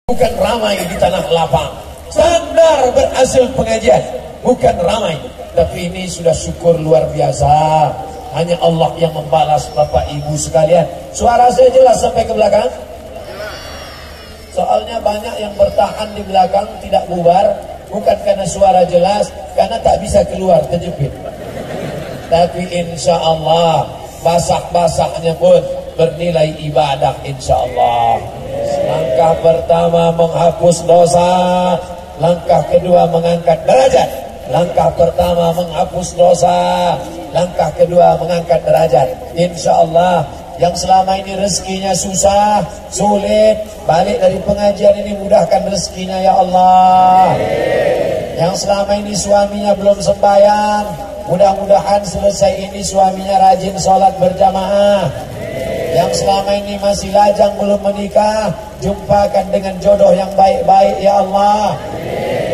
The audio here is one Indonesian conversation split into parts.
bukan ramai di tanah lapang. Standar berhasil pengajian bukan ramai, tapi ini sudah syukur luar biasa. Hanya Allah yang membalas Bapak Ibu sekalian. Suara saya jelas sampai ke belakang? Soalnya banyak yang bertahan di belakang tidak bubar, bukan karena suara jelas, karena tak bisa keluar, terjepit. Tapi insya Allah basah-basahnya pun bernilai ibadah insya Allah. Langkah pertama menghapus dosa, langkah kedua mengangkat derajat. Langkah pertama menghapus dosa, langkah kedua mengangkat derajat. Insya Allah yang selama ini rezekinya susah, sulit, balik dari pengajian ini mudahkan rezekinya ya Allah. Yang selama ini suaminya belum sembahyang, mudah-mudahan selesai ini suaminya rajin sholat berjamaah. Yang selama ini masih lajang belum menikah, jumpakan dengan jodoh yang baik-baik ya Allah.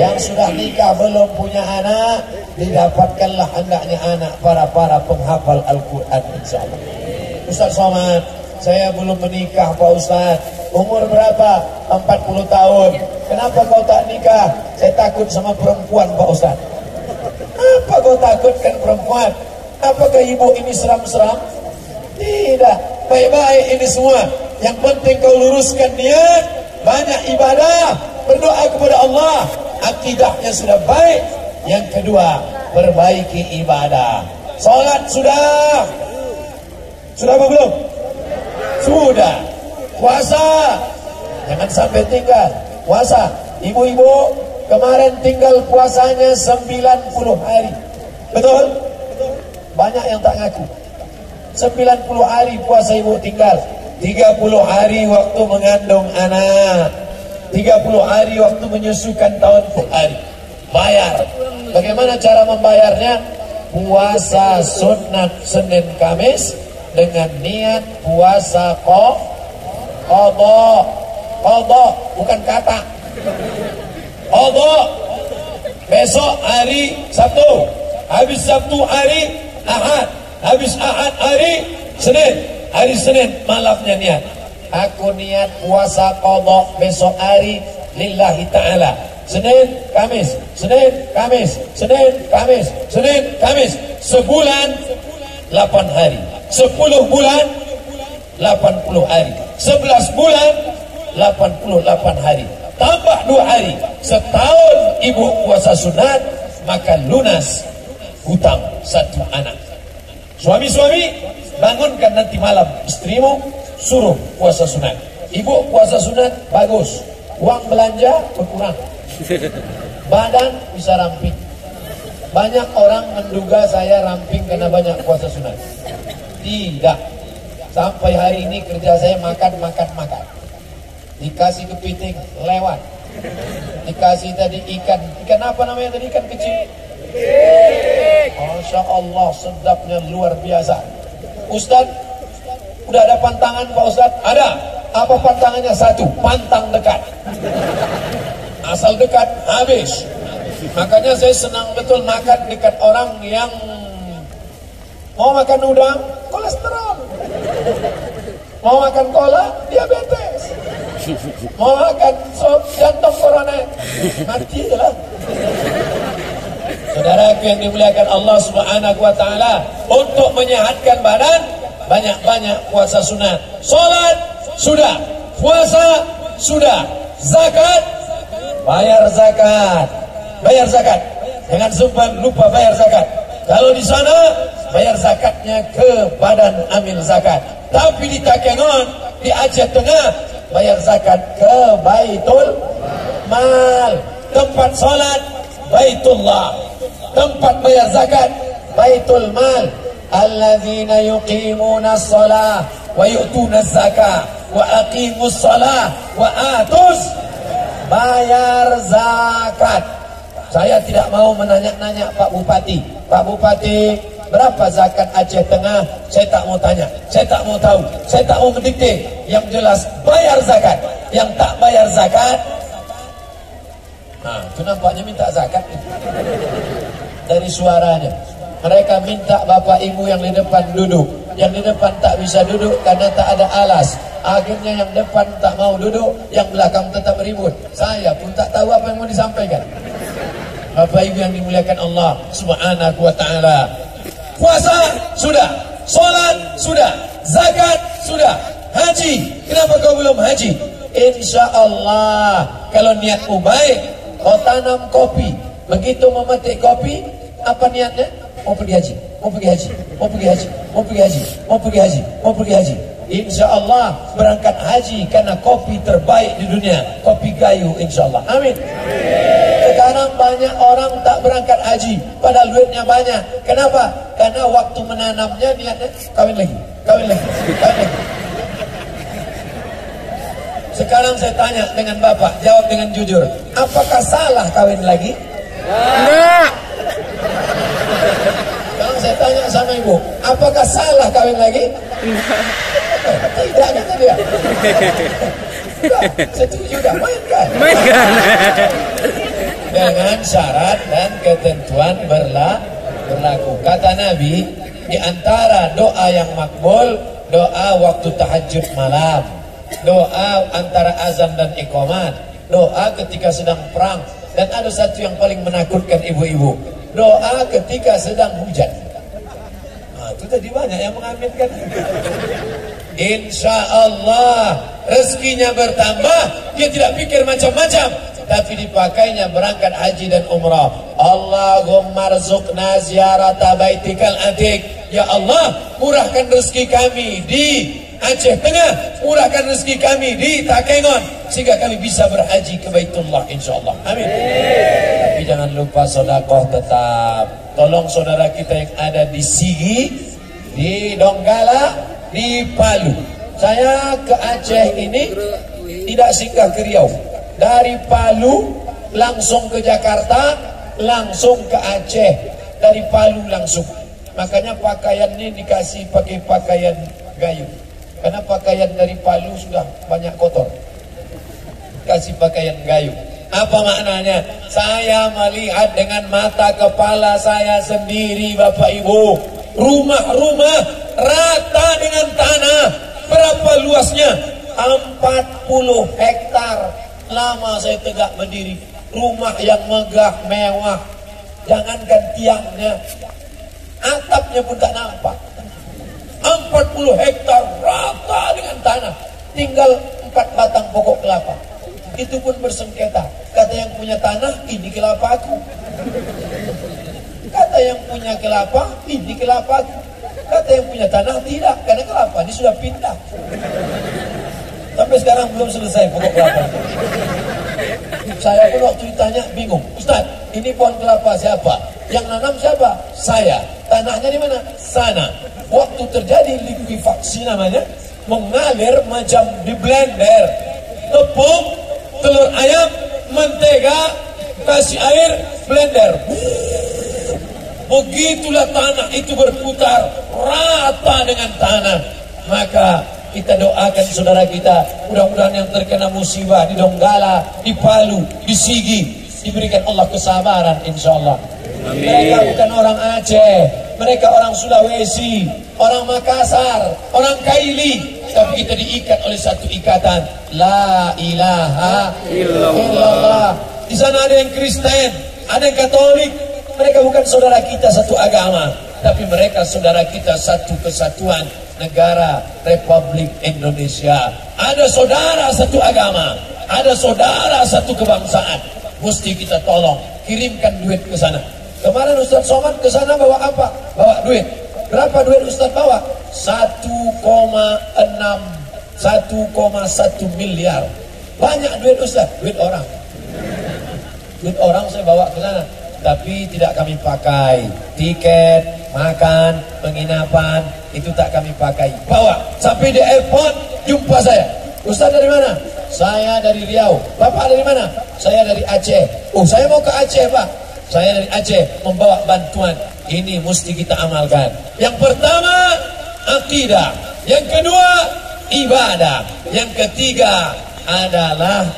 Yang sudah nikah belum punya anak, didapatkanlah hendaknya anak para penghafal Al-Quran insyaallah. Ustaz Somad, saya belum menikah Pak Ustaz. Umur berapa? 40 tahun. Kenapa kau tak nikah? Saya takut sama perempuan Pak Ustaz. Apa kau takutkan perempuan? Apakah ibu ini seram-seram? Tidak, baik-baik ini semua. Yang penting kau luruskan niat, banyak ibadah, berdoa kepada Allah, akidahnya sudah baik. Yang kedua, perbaiki ibadah. Salat sudah apa belum? Sudah. Puasa, jangan sampai tinggal puasa. Ibu-ibu kemarin tinggal puasanya 90 hari. Betul? Banyak yang tak ngaku. 90 hari puasa ibu tinggal. 30 hari waktu mengandung anak, 30 hari waktu menyusukan tahun hari. Bayar. Bagaimana cara membayarnya? Puasa sunat Senin Kamis dengan niat puasa qadha, bukan kata. Qadha. Besok hari Sabtu, habis Sabtu hari Ahad, habis Ahad hari Senin. Hari Senin malamnya niat, aku niat puasa qadha besok hari lillahi ta'ala. Senin, Kamis, Senin, Kamis, Senin, Kamis, Senin, Kamis. Sebulan 8 hari, 10 bulan 80 hari, 11 bulan 88 hari, tambah 2 hari. Setahun ibu puasa sunat, maka lunas hutang 1 anak. Suami-suami, bangunkan nanti malam istrimu, suruh puasa sunat. Ibu puasa sunat bagus, uang belanja berkurang, badan bisa ramping. Banyak orang menduga saya ramping karena banyak puasa sunat. Tidak. Sampai hari ini kerja saya makan. Dikasih kepiting lewat, dikasih tadi ikan apa namanya tadi, ikan kecil. Masya Allah, sedapnya luar biasa. Ustaz, udah ada pantangan Pak Ustaz? Ada. Apa pantangannya? 1, pantang dekat. Asal dekat habis. Makanya saya senang betul makan dekat orang yang mau makan udang, kolesterol. Mau makan kola, diabetes. Mau makan sop, jantung koroner, mati lah. Saudaraku yang dimuliakan Allah Subhanahu wa taala, untuk menyehatkan badan, banyak-banyak puasa sunat. Salat sudah, puasa sudah, zakat, bayar zakat. Jangan sempat lupa bayar zakat. Kalau di sana bayar zakatnya ke Badan Amil Zakat. Tapi di Takengon, di Aceh Tengah, bayar zakat ke Baitul Mal. Tempat salat Baitullah, tempat bayar zakat Baitul Mal. Alladzina yuqimuna as-salah wa yu'tuna az-zakah wa aqimus salah wa atus, bayar zakat. Saya tidak mau menanya-nanya Pak Bupati. Pak Bupati, berapa zakat Aceh Tengah? Saya tak mau tanya, saya tak mau tahu, saya tak mau mendikte. Yang jelas bayar zakat. Yang tak bayar zakat, nah itu nampaknya minta zakat dari suaranya. Mereka minta Bapak Ibu yang di depan duduk. yang di depan tak bisa duduk karena tak ada alas. Akhirnya yang depan tak mau duduk, yang belakang tetap ribut. Saya pun tak tahu apa yang mau disampaikan. Bapak Ibu yang dimuliakan Allah Subhanahu wa ta'ala, puasa sudah, sholat sudah, zakat sudah, haji, kenapa kau belum haji? Insya Allah kalau niatmu baik, kau tanam kopi, begitu memetik kopi, apa niatnya? Mau pergi haji, mau pergi haji, mau pergi haji, mau pergi haji, mau pergi haji, mau pergi haji. Insya Allah berangkat haji karena kopi terbaik di dunia, kopi Gayo, insya Allah. Amin. Sekarang banyak orang tak berangkat haji, padahal duitnya banyak. Kenapa? Karena waktu menanamnya niatnya kawin lagi, kawin lagi, kawin lagi. Sekarang saya tanya dengan Bapak, jawab dengan jujur, apakah salah kawin lagi? Enggak. Sekarang saya tanya sama Ibu, apakah salah kawin lagi? Tidak, kata dia. Setuju dah, mainkan. Mainkan. Dengan syarat dan ketentuan berlaku. Kata Nabi, di antara doa yang makbul, doa waktu tahajud malam, doa antara azan dan iqamat, doa ketika sedang perang, dan ada satu yang paling menakutkan ibu-ibu, doa ketika sedang hujan. Nah, itu tadi banyak yang mengaminkan. Insya Allah rezekinya bertambah, dia tidak pikir macam-macam, tapi dipakainya berangkat haji dan umrah. Allahumma rzuqna ziyarata baitikal atiq. Ya Allah, murahkan rezeki kami di Aceh Tengah, murahkan rezeki kami di Takengon, sehingga kami bisa berhaji ke Baitullah insyaAllah. Amin. Tapi jangan lupa sedekah tetap. Tolong saudara kita yang ada di Sigi, di Donggala, di Palu. Saya ke Aceh ini tidak singgah ke Riau. Dari Palu langsung ke Jakarta, langsung ke Aceh. Dari Palu langsung. Makanya pakaian ini dikasih pakai pakaian Gayo. Karena pakaian dari Palu sudah banyak kotor. Kasih pakaian Gayo. Apa maknanya? Saya melihat dengan mata kepala saya sendiri, Bapak Ibu. Rumah-rumah rata dengan tanah. Berapa luasnya? 40 hektar. Lama saya tegak berdiri. Rumah yang megah, mewah. Jangankan tiangnya, atapnya pun tak nampak. 40 hektar rata dengan tanah. Tinggal 4 batang pokok kelapa. Itu pun bersengketa. Kata yang punya tanah, ini kelapa aku. Kata yang punya kelapa, ini kelapa aku. Kata yang punya tanah, tidak, karena kelapa ini sudah pindah. Sampai sekarang belum selesai pokok kelapa. Saya pun waktu ditanya bingung, Ustaz, ini pohon kelapa siapa? Yang nanam siapa? Saya. Tanahnya di mana? Sana. Waktu terjadi likuifaksi namanya, mengalir macam di blender. Tepung, telur ayam, mentega, kasih air, blender. Begitulah tanah itu berputar rata dengan tanah. Maka kita doakan saudara kita, mudah-mudahan yang terkena musibah di Donggala, di Palu, di Sigi, diberikan Allah kesabaran insyaAllah. Mereka bukan orang Aceh, mereka orang Sulawesi, orang Makassar, orang Kaili, tapi kita diikat oleh satu ikatan, La ilaha illallah. Di sana ada yang Kristen, ada yang Katolik. Mereka bukan saudara kita satu agama, tapi mereka saudara kita satu kesatuan negara Republik Indonesia. Ada saudara satu agama, ada saudara satu kebangsaan. Mesti kita tolong, kirimkan duit ke sana. Kemarin Ustaz Somad ke sana bawa apa? Bawa duit. Berapa duit Ustaz bawa? 1,1 miliar. Banyak duit Ustaz, duit orang. Duit orang saya bawa ke sana. Tapi tidak kami pakai. Tiket, makan, penginapan, itu tak kami pakai. Bawa, sampai di airport, jumpa saya. Ustaz dari mana? Saya dari Riau. Bapak dari mana? Saya dari Aceh. Oh, saya mau ke Aceh, Pak. Saya dari Aceh, membawa bantuan. Ini mesti kita amalkan. Yang pertama, akidah. Yang kedua, ibadah. Yang ketiga adalah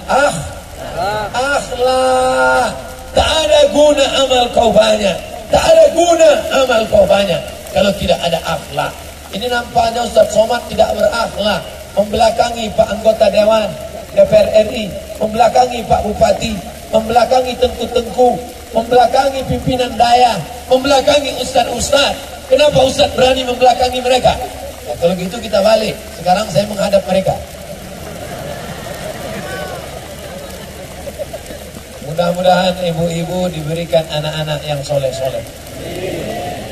akhlak. Tak ada guna amal kau banyak, tak ada guna amal kau banyak kalau tidak ada akhlak. Ini nampaknya Ustaz Somad tidak berakhlak, membelakangi Pak anggota Dewan DPR RI, membelakangi Pak Bupati, membelakangi tengku-tengku, membelakangi pimpinan daya, membelakangi ustaz-ustaz. Kenapa Ustaz berani membelakangi mereka? Ya, kalau gitu kita balik. Sekarang saya menghadap mereka. Mudah-mudahan ibu-ibu diberikan anak-anak yang soleh-soleh.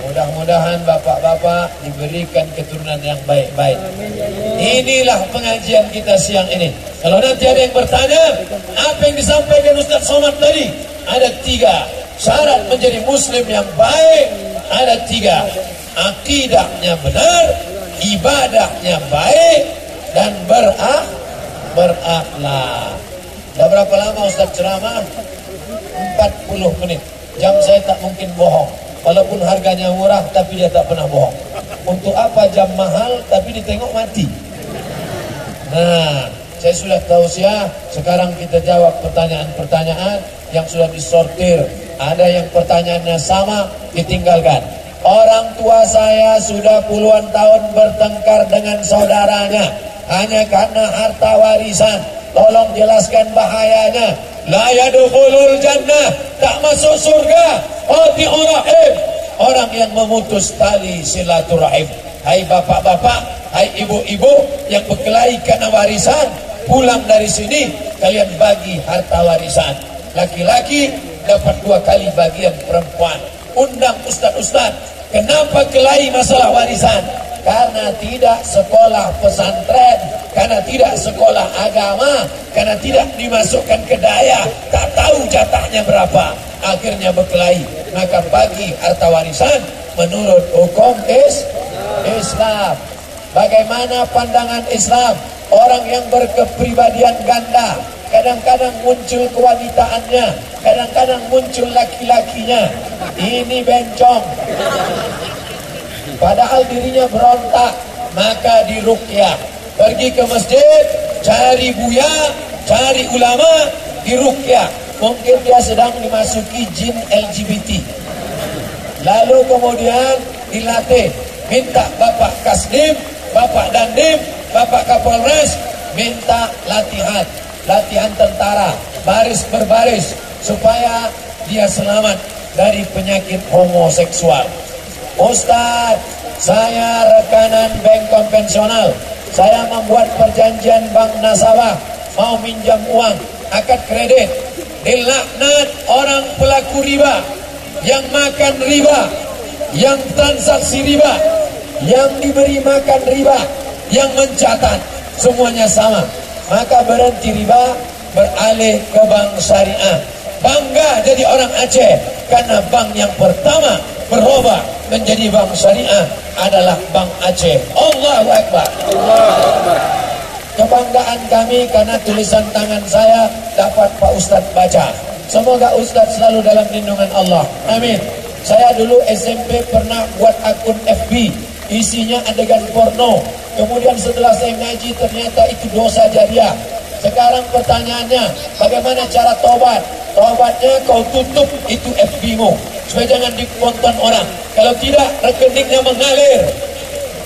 Mudah-mudahan bapak-bapak diberikan keturunan yang baik-baik. Inilah pengajian kita siang ini. Kalau nanti ada yang bertanya, apa yang disampaikan Ustaz Somad tadi? Ada 3 syarat menjadi muslim yang baik. Ada 3. Akidahnya benar, ibadahnya baik, dan berakhlak. Dah berapa lama Ustaz ceramah? 40 menit. Jam saya tak mungkin bohong. Walaupun harganya murah, tapi dia tak pernah bohong. Untuk apa jam mahal, tapi ditengok mati? Nah, saya sudah tausiah. Sekarang kita jawab pertanyaan-pertanyaan yang sudah disortir. Ada yang pertanyaannya sama, ditinggalkan. Orang tua saya sudah puluhan tahun bertengkar dengan saudaranya hanya karena harta warisan. Tolong jelaskan bahayanya. La yadkhulul jannah, tak masuk surga. Qati'ur rahim, orang yang memutus tali silaturahim. Hai bapak-bapak, hai ibu-ibu yang berkelahi karena warisan, pulang dari sini kalian bagi harta warisan. Laki-laki dapat 2 kali bagian perempuan. Undang ustaz-ustaz, kenapa kelahi masalah warisan? Karena tidak sekolah pesantren, karena tidak sekolah agama, karena tidak dimasukkan ke daya, tak tahu jatahnya berapa, akhirnya berkelahi. Maka bagi harta warisan menurut hukum Islam. Bagaimana pandangan Islam? Orang yang berkepribadian ganda, kadang-kadang muncul kewanitaannya, kadang-kadang muncul laki-lakinya. Ini bencong. Padahal dirinya berontak, maka diruqyah. Pergi ke masjid, cari buya, cari ulama, diruqyah. Mungkin dia sedang dimasuki jin LGBT. Lalu kemudian dilatih, minta Bapak Kasdim, Bapak Dandim, Bapak Kapolres, minta latihan tentara, baris berbaris, supaya dia selamat dari penyakit homoseksual. Ustaz, saya rekanan bank konvensional. Saya membuat perjanjian bank nasabah, mau minjam uang, akad kredit. Dilaknat orang pelaku riba, yang makan riba, yang transaksi riba, yang diberi makan riba, yang mencatat, semuanya sama. Maka berhenti riba, beralih ke bank syariah. Bangga jadi orang Aceh, karena bank yang pertama berubah menjadi bank syariah adalah Bank Aceh. Allahu Akbar. Kebanggaan kami karena tulisan tangan saya dapat Pak Ustadz baca. Semoga Ustadz selalu dalam lindungan Allah. Amin. Saya dulu SMP pernah buat akun FB, isinya adegan porno. Kemudian setelah saya ngaji ternyata itu dosa jariah. Sekarang pertanyaannya, bagaimana cara tobat? Tobatnya kau tutup itu FB-mu supaya jangan ditonton orang. Kalau tidak, rekeningnya mengalir.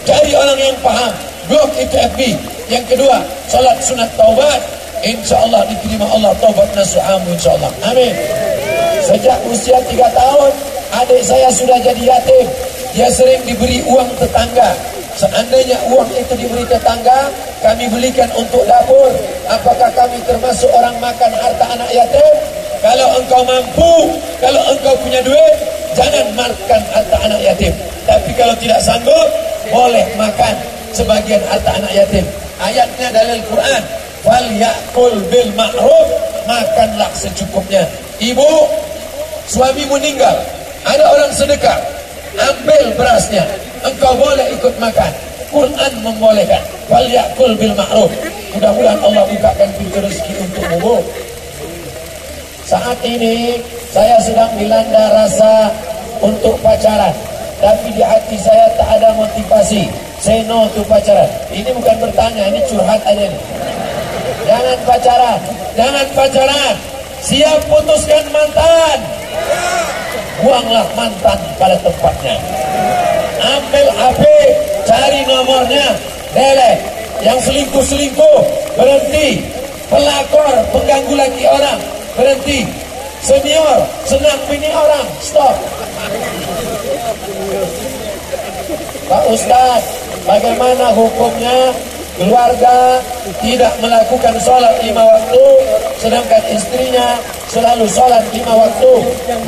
Cari orang yang paham, blok itu FB. Yang kedua, salat sunat taubat, insyaallah diterima Allah taubat nasuhamu insyaallah. Amin. Sejak usia 3 tahun, adik saya sudah jadi yatim. Dia sering diberi uang tetangga. Seandainya uang itu diberi tetangga, kami belikan untuk dapur. Apakah kami termasuk orang makan harta anak yatim? Kalau engkau mampu, kalau engkau punya duit, jangan makan harta anak yatim. Tapi kalau tidak sanggup, boleh makan sebagian harta anak yatim. Ayatnya dalil Quran, wal ya'kul bil ma'ruf, makanlah secukupnya. Ibu, suami meninggal, ada orang sedekah, ambil berasnya, engkau boleh ikut makan. Quran membolehkan, wal ya'kul bil ma'ruf. Mudah-mudahan Allah bukakan pintu rezeki untukmu, Bu. Saat ini saya sedang dilanda rasa untuk pacaran, tapi di hati saya tak ada motivasi. Say no to pacaran. Ini bukan bertanya, ini curhat aja nih. Jangan pacaran, jangan pacaran. Siap putuskan mantan, buanglah mantan pada tempatnya. Ambil HP, cari nomornya, delete. Yang selingkuh-selingkuh, berhenti. Pelakor, pengganggu laki orang, berhenti. Senior, senang bini orang, stop. Pak Ustadz, bagaimana hukumnya keluarga tidak melakukan sholat 5 waktu, sedangkan istrinya selalu sholat 5 waktu?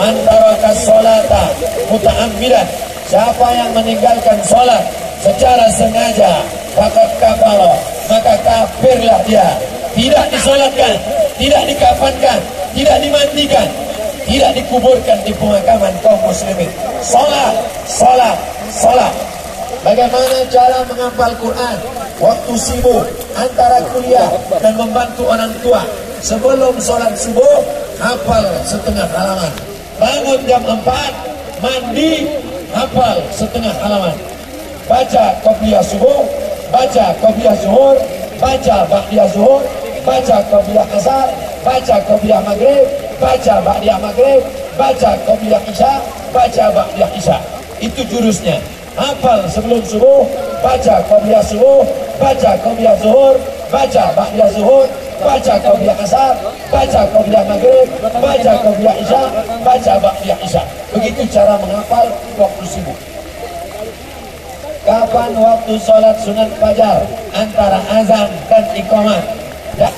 Man taraka sholata muta'ammidan, siapa yang meninggalkan sholat secara sengaja, fakat kafara, maka kafirlah dia. Tidak disolatkan, tidak dikafankan, tidak dimandikan, tidak dikuburkan di pemakaman kaum muslimin. Sholat, sholat, sholat. Bagaimana cara menghafal Quran waktu sibuk antara kuliah dan membantu orang tua? Sebelum sholat subuh, hafal setengah halaman. Bangun jam 4, mandi, hafal setengah halaman. Baca qobliyah subuh, baca qobliyah zuhur, baca ba'diyah zuhur, baca qobliyah asar, baca qobliyah maghrib, baca ba'diyah maghrib, baca qobliyah isya, baca ba'diyah isya. Itu jurusnya. Hafal sebelum subuh, baca qobliyah subuh, baca qobliyah zuhur, baca ba'diyah zuhur, baca qobliyah asar, baca qobliyah maghrib, baca qobliyah isya, baca ba'diyah isya. Begitu cara menghafal waktu sibuk. Kapan waktu sholat sunat fajar antara azan dan iqamah? Ya,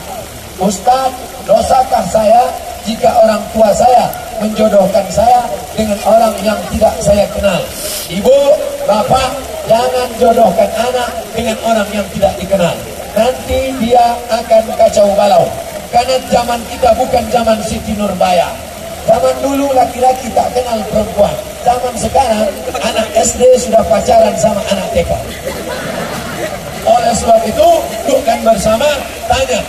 Ustaz, dosakah saya jika orang tua saya menjodohkan saya dengan orang yang tidak saya kenal? Ibu, bapak, jangan jodohkan anak dengan orang yang tidak dikenal. Nanti dia akan kacau balau. Karena zaman kita bukan zaman Siti Nurbaya. Zaman dulu laki-laki tak kenal perempuan. Zaman sekarang anak SD sudah pacaran sama anak TK. Oleh sebab itu, dudukkan bersama, tanya,